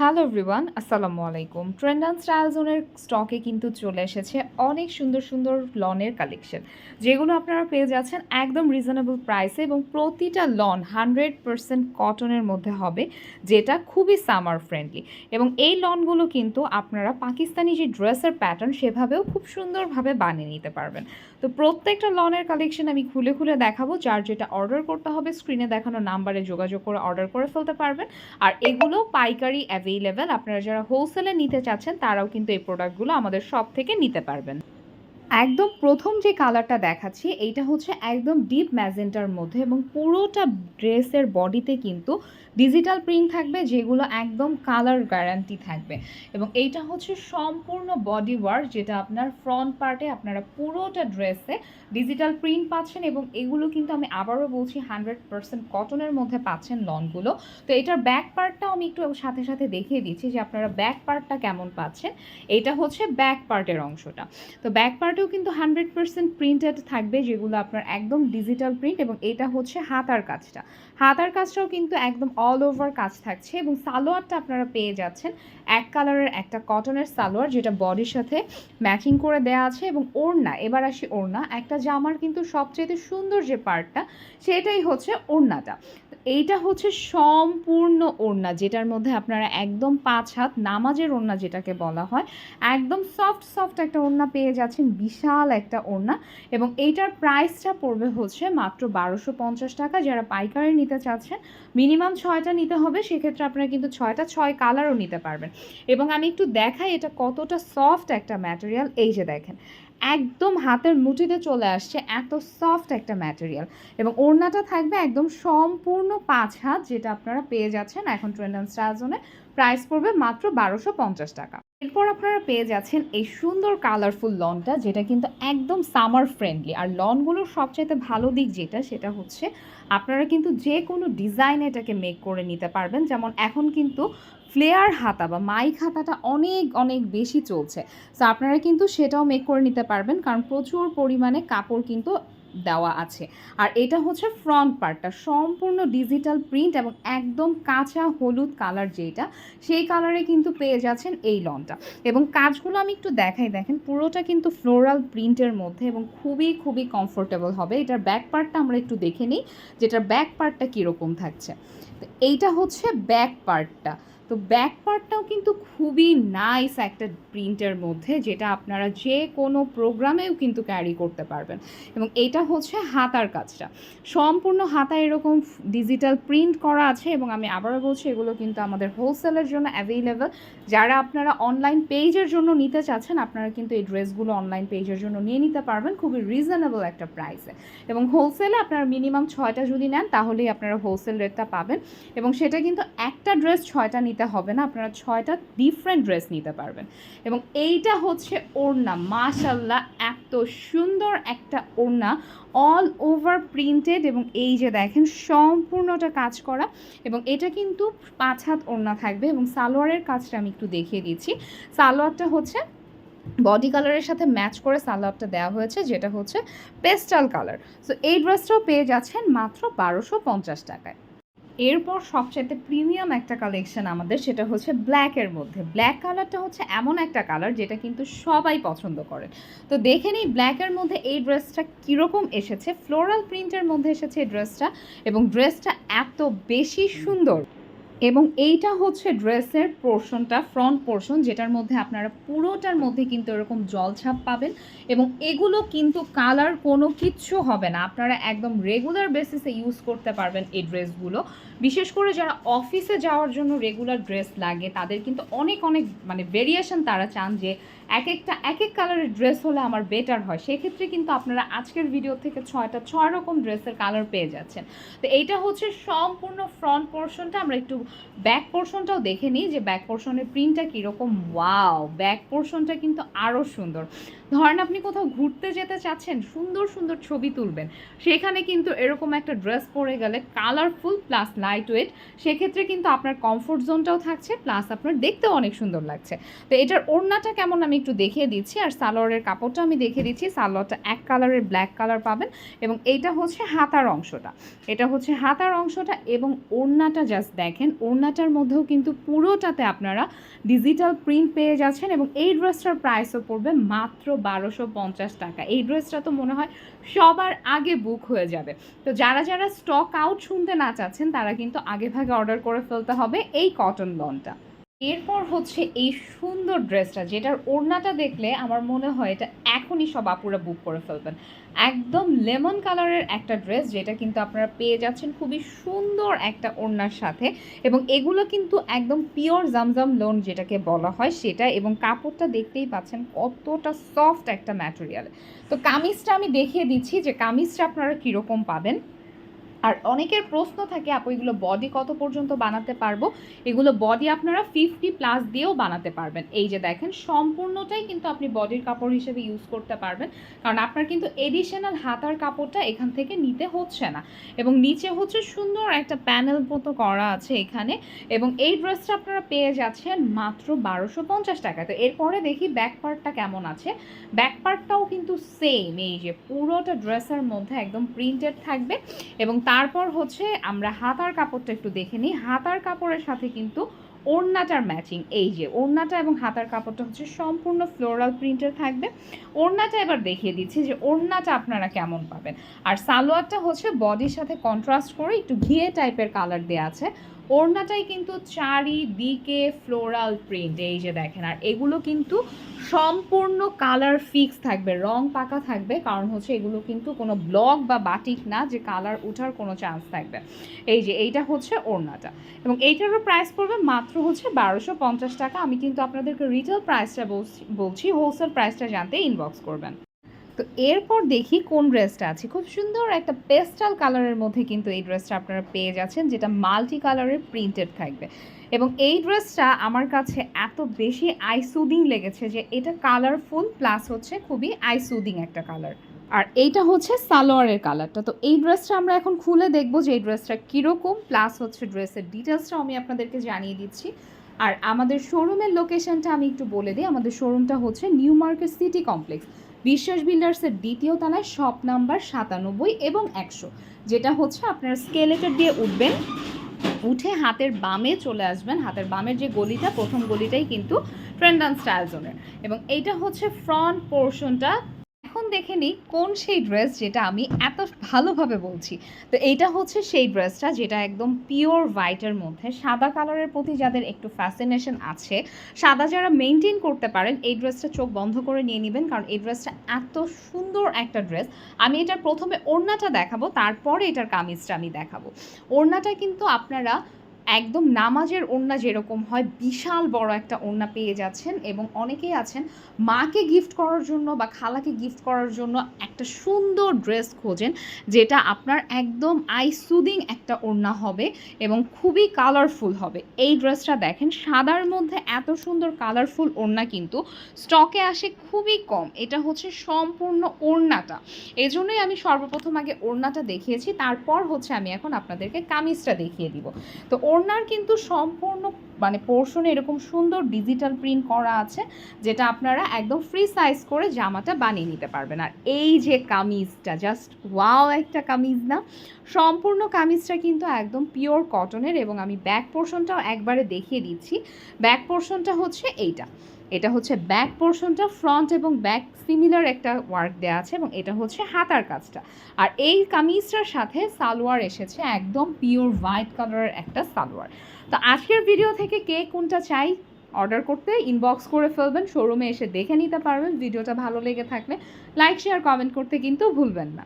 Hello everyone, আসসালামু আলাইকুম। Trend and style জোনের স্টকে কিন্তু চলে এসেছে অনেক সুন্দর সুন্দর লনের কালেকশন, যেগুলো আপনারা পেয়ে যাচ্ছেন একদম রিজনেবল প্রাইসে এবং প্রতিটা লন 100% কটনের মধ্যে হবে, যেটা খুবই সামার ফ্রেন্ডলি। এবং এই লনগুলো কিন্তু আপনারা পাকিস্তানি যে ড্রেসের প্যাটার্ন সেভাবেও খুব সুন্দরভাবে বানিয়ে নিতে পারবেন। তো প্রত্যেকটা লনের কালেকশন আমি খুলে খুলে দেখাবো। যার যেটা অর্ডার করতে হবে স্ক্রিনে দেখানো নাম্বারে যোগাযোগ করে অর্ডার করে ফেলতে পারবেন। আর এগুলো পাইকারি অ্যাভেইলেবল, আপনারা যারা হোলসেলে নিতে চাচ্ছেন তারাও কিন্তু এই প্রোডাক্টগুলো আমাদের শপ থেকে নিতে পারবেন। একদম প্রথম যে কালারটা দেখাচ্ছি এইটা হচ্ছে একদম ডিপ ম্যাজেন্টার মধ্যে এবং পুরোটা ড্রেসের বডিতে কিন্তু ডিজিটাল প্রিন্ট থাকবে, যেগুলো একদম কালার গ্যারান্টি থাকবে। এবং এইটা হচ্ছে সম্পূর্ণ বডি ওয়ার্ক, যেটা আপনার ফ্রন্ট পার্টে আপনারা পুরোটা ড্রেসে ডিজিটাল প্রিন্ট পাচ্ছেন। এবং এগুলো কিন্তু আমি আবারও বলছি 100% কটনের মধ্যে পাচ্ছেন লনগুলো। তো এটার ব্যাক পার্টটাও আমি একটু সাথে সাথে দেখিয়ে দিচ্ছি যে আপনারা ব্যাক পার্টটা কেমন পাচ্ছেন। এটা হচ্ছে ব্যাক পার্টের অংশটা। তো ব্যাক পার্টেও কিন্তু 100% প্রিন্টেড থাকবে, যেগুলো আপনার একদম ডিজিটাল প্রিন্ট। এবং এটা হচ্ছে হাতার কাজটা, হাতার কাজটাও কিন্তু একদম অল ওভার কাজ থাকছে। এবং সালোয়ারটা আপনারা পেয়ে যাচ্ছেন এক কালারের একটা কটনের সালোয়ার, যেটা বডির সাথে ম্যাচিং করে দেওয়া আছে। এবং ওড়না, এবার আসি ওড়না। একটা জামার কিন্তু সবচেয়ে সুন্দর যে পার্টটা সেটাই হচ্ছে ওড়নাটা। এইটা হচ্ছে সম্পূর্ণ ওড়না, যেটার মধ্যে আপনারা একদম 5 হাত নামাজের ওড়না যেটাকে বলা হয়, একদম সফট সফট একটা ওড়না পেয়ে যাচ্ছেন, বিশাল একটা ওড়না। এবং এইটার প্রাইসটা পড়বে হচ্ছে মাত্র 1250 টাকা। যারা পাইকারি নিতে চাচ্ছেন মিনিমাম 6টা নিতে হবে, সেক্ষেত্রে আপনারা কিন্তু 6টা 6 কালারও নিতে পারবেন। এবং আমি একটু দেখাই এটা কতটা সফট একটা ম্যাটেরিয়াল। এই যে দেখেন, একদম হাতের মুঠিতে চলে আসছে, এত সফট একটা ম্যাটেরিয়াল। এবং ওড়নাটা থাকবে একদম সম্পূর্ণ 5 হাত, যেটা আপনারা পেয়ে যাচ্ছেন এখন ট্রেন্ড অ্যান্ড স্টাইল জোনে। প্রাইস পড়বে মাত্র 1250 টাকা। এরপর আপনারা পেয়ে যাচ্ছেন এই সুন্দর কালারফুল লনটা, যেটা কিন্তু একদম সামার ফ্রেন্ডলি। আর লনগুলোর সবচাইতে ভালো দিক যেটা, সেটা হচ্ছে আপনারা কিন্তু যে কোনো ডিজাইন এটাকে মেক করে নিতে পারবেন। যেমন এখন কিন্তু ফ্লেয়ার হাতা বা মাইক হাতাটা অনেক অনেক বেশি চলছে, সো আপনারা কিন্তু সেটাও মেক করে নিতে পারবেন, কারণ প্রচুর পরিমাণে কাপড় কিন্তু দেওয়া আছে। আর এটা হচ্ছে ফ্রন্ট পার্টটা সম্পূর্ণ ডিজিটাল প্রিন্ট এবং একদম কাঁচা হলুদ কালার, যেটা সেই কালারে কিন্তু পেয়ে যাচ্ছেন এই লনটা। এবং কাজগুলো আমি একটু দেখাই, দেখেন পুরোটা কিন্তু ফ্লোরাল প্রিন্টের মধ্যে এবং খুবই খুবই কমফোর্টেবল হবে। এটার ব্যাক পার্টটা আমরা একটু দেখে নিই, যেটার ব্যাক পার্টটা কীরকম থাকছে। তো এইটা হচ্ছে ব্যাক পার্টটা। তো ব্যাক পার্টটাও কিন্তু খুবই নাইস একটা প্রিন্টের মধ্যে, যেটা আপনারা যে কোনো প্রোগ্রামেও কিন্তু ক্যারি করতে পারবেন। এবং এইটা হচ্ছে হাতার কাজটা, সম্পূর্ণ হাতা এরকম ডিজিটাল প্রিন্ট করা আছে। এবং আমি আবারও বলছি, এগুলো কিন্তু আমাদের হোলসেলের জন্য অ্যাভেইলেবল। যারা আপনারা অনলাইন পেজের জন্য নিতে চাচ্ছেন, আপনারা কিন্তু এই ড্রেসগুলো অনলাইন পেজের জন্য নিয়ে নিতে পারবেন খুবই রিজনেবল একটা প্রাইসে। এবং হোলসেলে আপনারা মিনিমাম 6টা যদি নেন তাহলেই আপনারা হোলসেল রেটটা পাবেন। এবং সেটা কিন্তু একটা ড্রেস 6টা নিতে হবে না, আপনারা 6টা ডিফারেন্ট ড্রেস নিতে পারবেন। এবং এইটা হচ্ছে ওড়না, মাশাল্লাহ এত সুন্দর একটা ওড়না, অল ওভার প্রিন্টেড। এবং এই যে দেখেন সম্পূর্ণটা কাজ করা। এবং এটা কিন্তু 5 হাত ওড়না থাকবে। এবং সালোয়ারের কাজটা আমি একটু দেখিয়ে দিচ্ছি। সালোয়ারটা হচ্ছে বডি কালারের সাথে ম্যাচ করে সালোয়ারটা দেওয়া হয়েছে, যেটা হচ্ছে পেস্টাল কালার। সো এই ড্রেসটাও পেয়ে যাচ্ছেন মাত্র 1250 টাকায়। এরপর সবচাইতে প্রিমিয়াম একটা কালেকশন আমাদের, সেটা হচ্ছে ব্ল্যাকের মধ্যে। ব্ল্যাক কালারটা হচ্ছে এমন একটা কালার যেটা কিন্তু সবাই পছন্দ করে। তো দেখে নিই ব্ল্যাকের মধ্যে এই ড্রেসটা কীরকম এসেছে। ফ্লোরাল প্রিন্টের মধ্যে এসেছে এই ড্রেসটা, এবং ড্রেসটা এত বেশি সুন্দর। এবং এইটা হচ্ছে ড্রেসের পোর্শনটা, ফ্রন্ট পোর্শন, যেটার মধ্যে আপনারা পুরোটার মধ্যে কিন্তু এরকম জলছাপ পাবেন। এবং এগুলো কিন্তু কালার কোনো কিচ্ছু হবে না, আপনারা একদম রেগুলার বেসিসে ইউজ করতে পারবেন এই ড্রেসগুলো। বিশেষ করে যারা অফিসে যাওয়ার জন্য রেগুলার ড্রেস লাগে, তাদের কিন্তু অনেক অনেক ভেরিয়েশন তারা চান যে এক এক কালারের ড্রেস হলে আমার বেটার হয়। সেক্ষেত্রে কিন্তু আপনারা আজকের ভিডিও থেকে 6 রকম ড্রেসের কালার পেয়ে যাচ্ছেন। তো এইটা হচ্ছে সম্পূর্ণ ফ্রন্ট পোর্শনটা। আমরা একটু ব্যাক পোর্শনটাও দেখে নিই যে ব্যাক পোর্শনের প্রিন্টটা কীরকম। ওয়াও, ব্যাক পোর্শনটা কিন্তু আরও সুন্দর। ধরেন আপনি কোথাও ঘুরতে যেতে চাচ্ছেন, সুন্দর সুন্দর ছবি তুলবেন, সেখানে কিন্তু এরকম একটা ড্রেস পরে গেলে কালারফুল প্লাস লাইট ওয়েট, সেক্ষেত্রে কিন্তু আপনার কমফোর্ট জোনটাও থাকছে, প্লাস আপনার দেখতেও অনেক সুন্দর লাগছে। তো এটার ওড়নাটা কেমন আমি একটু দেখিয়ে দিচ্ছি, আর সালোয়ারের কাপড়টা আমি দেখিয়ে দিচ্ছি। সালোয়ারটা এক কালারের ব্ল্যাক কালার পাবেন। এবং এইটা হচ্ছে হাতার অংশটা, এটা হচ্ছে হাতার অংশটা। এবং ওড়নাটা জাস্ট দেখেন, ওড়নাটার মধ্যেও কিন্তু পুরোটাতে আপনারা ডিজিটাল প্রিন্ট পেয়ে যাচ্ছেন এবং এই ড্রেসটার প্রাইসও পড়বে মাত্র 1250 টাকা। এই ড্রেসটা তো মনে হয় সবার আগে বুক হয়ে যাবে। তো যারা যারা স্টক আউট শুনতে না চাচ্ছেন তারা কিন্তু আগে ভাগে অর্ডার করে ফেলতে হবে এই কটন লনটা। এরপর হচ্ছে এই সুন্দর ড্রেসটা, যেটার ওড়নাটা দেখলে আমার মনে হয় এটা এখনই সব আপুরা বুক করে ফেলবেন। একদম লেমন কালারের একটা ড্রেস, যেটা কিন্তু আপনারা পেয়ে যাচ্ছেন খুবই সুন্দর একটা ওড়নার সাথে, এবং এগুলো কিন্তু একদম পিওর জামজাম লোন যেটাকে বলা হয় সেটা, এবং কাপড়টা দেখতেই পাচ্ছেন কতটা সফট একটা ম্যাটেরিয়াল। তো কামিজটা আমি দেখিয়ে দিচ্ছি যে কামিজটা আপনারা কীরকম পাবেন। আর অনেকের প্রশ্ন থাকে আপু এগুলো বডি কত পর্যন্ত বানাতে পারবো। এগুলো বডি আপনারা 50+ দিয়েও বানাতে পারবেন। এই যে দেখেন সম্পূর্ণটাই কিন্তু আপনি বডির কাপড় হিসেবে ইউজ করতে পারবেন, কারণ আপনার কিন্তু এডিশনাল হাতার কাপড়টা এখান থেকে নিতে হচ্ছে না। এবং নিচে হচ্ছে সুন্দর একটা প্যানেল মতো করা আছে এখানে, এবং এই ড্রেসটা আপনারা পেয়ে যাচ্ছেন মাত্র 1250 টাকা। তো এরপরে দেখি ব্যাক পার্টটা কেমন আছে। ব্যাক পার্টটাও কিন্তু সেম, এই যে পুরোটা ড্রেসের মধ্যে একদম প্রিন্টেড থাকবে। এবং তারপর হচ্ছে আমরা হাতার কাপড়টা একটু দেখে নিই। হাতার কাপড়ের সাথে কিন্তু ওড়নাটার ম্যাচিং, এই যে ওড়নাটা এবং হাতার কাপড়টা হচ্ছে সম্পূর্ণ ফ্লোরাল প্রিন্টের থাকবে। ওড়নাটা এবার দেখিয়ে দিচ্ছি যে ওড়নাটা আপনারা কেমন পাবেন। আর সালোয়ারটা হচ্ছে বডির সাথে কন্ট্রাস্ট করে একটু ঘিয়ে টাইপের কালার দেওয়া আছে। ওড়নাটাই কিন্তু চারিদিকে ফ্লোরাল প্রিন্ট, এই যে দেখেন। আর এগুলো কিন্তু সম্পূর্ণ কালার ফিক্স থাকবে, রং পাকা থাকবে, কারণ হচ্ছে এগুলো কিন্তু কোনো ব্লক বা বাটিক না যে কালার ওঠার কোনো চান্স থাকবে। এই যে এইটা হচ্ছে ওড়নাটা, এবং এইটারও প্রাইস পড়বে মাত্র হচ্ছে 1250 টাকা। আমি কিন্তু আপনাদেরকে রিটেল প্রাইসটা বলছি, হোলসেল প্রাইসটা জানতে ইনবক্স করবেন। তো এরপর দেখি কোন ড্রেসটা আছে। খুব সুন্দর একটা পেস্টাল কালারের মধ্যে কিন্তু এই ড্রেসটা আপনারা পেয়ে যাচ্ছেন, যেটা মাল্টি কালারের প্রিন্টেড থাকবে। এবং এই ড্রেসটা আমার কাছে এত বেশি আই সুদিং লেগেছে যে এটা কালারফুল প্লাস হচ্ছে খুবই আই সুদিং একটা কালার। আর এইটা হচ্ছে সালোয়ারের কালারটা। তো এই ড্রেসটা আমরা এখন খুলে দেখবো যে এই ড্রেসটা কীরকম, প্লাস হচ্ছে ড্রেসের ডিটেলসটাও আমি আপনাদেরকে জানিয়ে দিচ্ছি। আর আমাদের শোরুমের লোকেশনটা আমি একটু বলে দিই। আমাদের শোরুমটা হচ্ছে নিউ মার্কেট সিটি কমপ্লেক্স, বিশ্বাস বিল্ডার্সের দ্বিতীয় তলায় শপ নাম্বার 97 এবং 100, যেটা হচ্ছে আপনারা স্কেলেটর দিয়ে উঠবেন, উঠে হাতের বামে চলে আসবেন। হাতের বামের যে গলিটা, প্রথম গলিটাই কিন্তু ট্রেন্ড অ্যান্ড স্টাইল জোনের, এবং এইটা হচ্ছে ফ্রন্ট পোর্শনটা। এখন দেখে নিই কোন সেই ড্রেস যেটা আমি এত ভালোভাবে বলছি। তো এইটা হচ্ছে সেই ড্রেসটা যেটা একদম পিওর হোয়াইটের মধ্যে, সাদা কালারের প্রতি যাদের একটু ফ্যাসিনেশন আছে, সাদা যারা মেনটেন করতে পারেন, এই ড্রেসটা চোখ বন্ধ করে নিয়ে নেবেন, কারণ এই ড্রেসটা এত সুন্দর একটা ড্রেস। আমি এটার প্রথমে ওড়নাটা দেখাবো, তারপরে এটার কামিজটা আমি দেখাবো। ওড়নাটা কিন্তু আপনারা একদম নামাজের ওড়না যেরকম হয় বিশাল বড় একটা ওড়না পেয়ে যাচ্ছেন, এবং অনেকেই আছেন মাকে গিফট করার জন্য বা খালাকে গিফট করার জন্য একটা সুন্দর ড্রেস খোঁজেন, যেটা আপনার একদম আই সুদিং একটা ওড়না হবে এবং খুবই কালারফুল হবে। এই ড্রেসটা দেখেন, সাদার মধ্যে এত সুন্দর কালারফুল ওড়না কিন্তু স্টকে আসে খুবই কম। এটা হচ্ছে সম্পূর্ণ ওড়নাটা, এই জন্যই আমি সর্বপ্রথম আগে ওড়নাটা দেখিয়েছি, তারপর হচ্ছে আমি এখন আপনাদেরকে কামিজটা দেখিয়ে দিব। তো ওড়নার কিন্তু সম্পূর্ণ পোর্শনে এরকম সুন্দর ডিজিটাল প্রিন্ট করা আছে, যেটা আপনারা একদম ফ্রি সাইজ করে জামাটা বানিয়ে নিতে পারবেন। আর এই যে কামিজটা, জাস্ট ওয়াও একটা কামিজ না? সম্পূর্ণ কামিজটা কিন্তু একদম পিওর কটনের, এবং আমি ব্যাক পোর্শনটাও একবারে দেখিয়ে দিচ্ছি। ব্যাক পোর্শনটা হচ্ছে এটা হচ্ছে ব্যাক পোর্শনটা, ফ্রন্ট এবং ব্যাক সিমিলার একটা ওয়ার্ক দেওয়া আছে, এবং এটা হচ্ছে হাতার কাজটা। আর এই কামিজটার সাথে সালোয়ার এসেছে একদম পিওর হোয়াইট কালারের একটা সালোয়ার। তো আজকের ভিডিও থেকে কে কোনটা চাই অর্ডার করতে ইনবক্স করে ফেলবেন, শোরুমে এসে দেখে নিতে পারবেন। ভিডিওটা ভালো লেগে থাকলে লাইক শেয়ার কমেন্ট করতে কিন্তু ভুলবেন না।